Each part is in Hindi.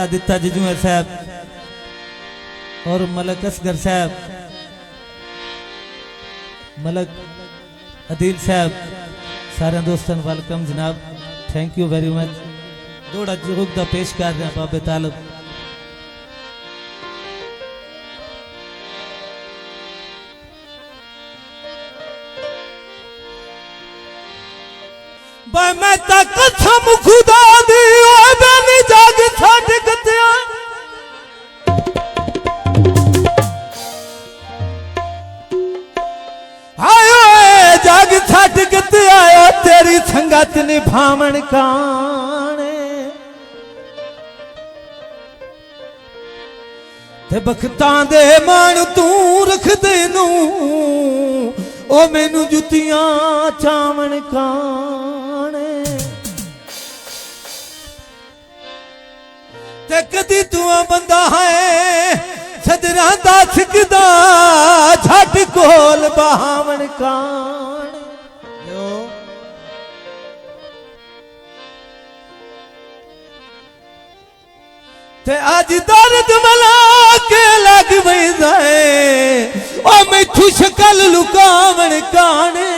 मल्ला दिता जजूर साहब और मलक असगर साहब, मलक अदील साहब, सारे दोस्तों वेलकम जनाब, थैंक यू वेरी मच। जोड़ा जुगदा पेश कर रहे हैं बाबे तालब। मैं तक कसम खुदा दी ओए बेनी जाग छट गतिया आयो जाग छट गतिया तेरी संगत निभावण काने ते बखतां दे मान तू रख दे नू ओ मैनू जुतियां चावण काने ते कदी तू बंदा है सदरा दा सिकदा झट कोल बहावण काने ते आज दर्द मला के लग वैदा ओ मैथू शकल लुकावण काने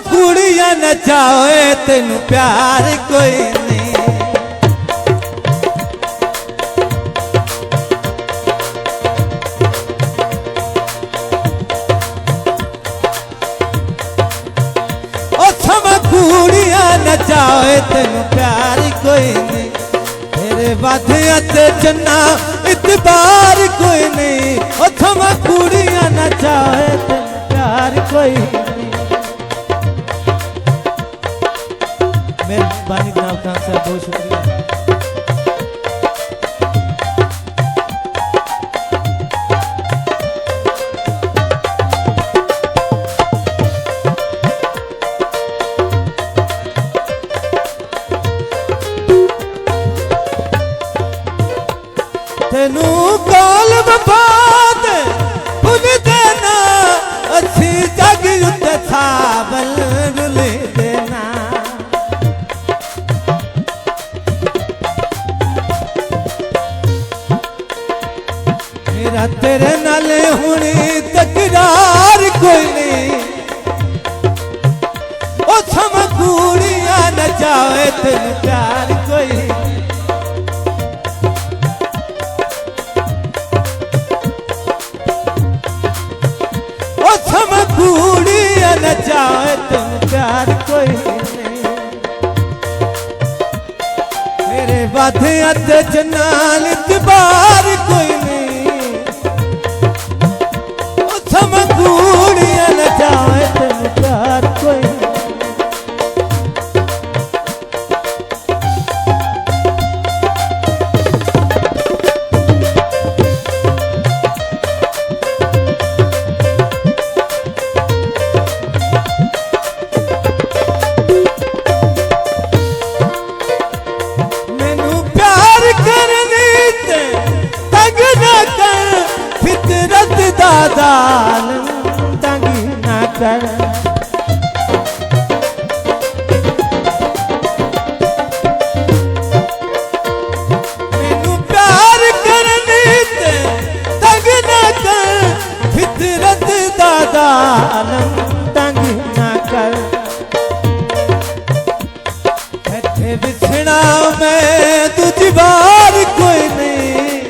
कुड़िया नचाओ तेन प्यार कोई नहीं ओ सम कुड़िया नचाओ तेन प्यार कोई नहीं तेरे वादिया ते चन्ना इतबार कोई नहीं ओ सम कुड़िया नचाओ तेन प्यार कोई नहीं। मेहरबानी जनाब खान साहब, बहुत शुक्रिया। तेनू काल बफाद भुल देना अच्छी जग उत्ते सावल रुल देना मेरा तेरे नाल हुणी तकरार कोई नहीं ओ सम कुड़िया नचाए तेन प्यार कोई ओ सम कुड़िया नचाए तेन प्यार कोई नहीं मेरे वादे ते जनाल इतबार कोई नहीं कुड़िया नचाए तेन प्यार कोई मैनू प्यार करनी ते तंग न कर फितरत दा जालिम तंग न कर मैनू प्यार करनी ते तंग न कर फितरत दा जालिम तंग न कर इत्थे बिछड़ा मैं तुझ बार कोई नहीं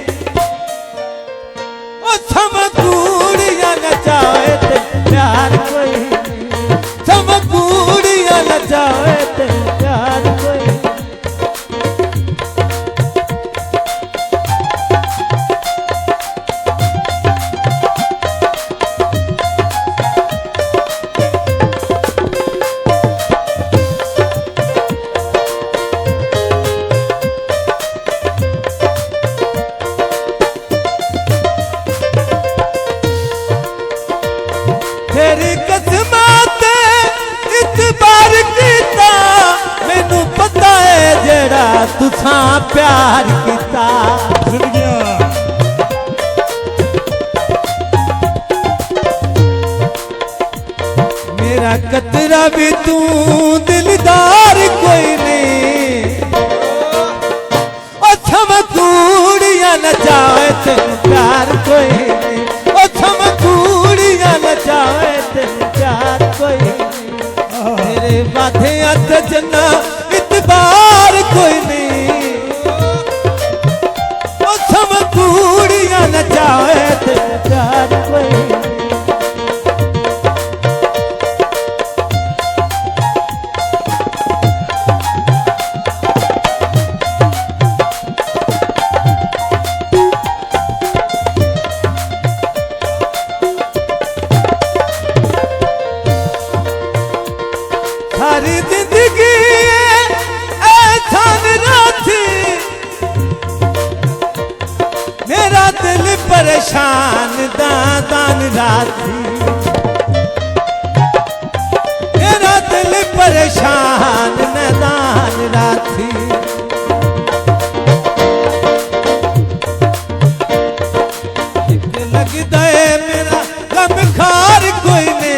तेरी कसमां ते इतबार कीता मैनू पता है जेड़ा तुसां प्यार कीता जिंदगियां मेरा कतरा भी तू दिलदार कोई नहीं ओ थमकूड़ियां न जाए तेन प्यार कोई नहीं ओ थमकूड़ियां न जाए तेन प्यार कोई नहीं तेरे वादे ते जन्ना इतबार कोई नहीं ओ थमकूड़ियां न जाए तेन प्यार कोई नहीं सारी जिंदगी ऐसा राथी मेरा दिल परेशान दान राथी मेरा दिल परेशान दान राथी लगता है मेरा गम खार कोई ने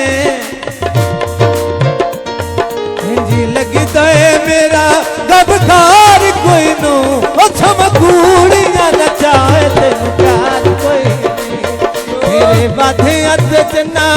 लगता है मेरा गबखार कोई नो ओ थमकूड़ियां न चाहे तेन प्यार कोई नहीं तेरे वादे ते जन्ना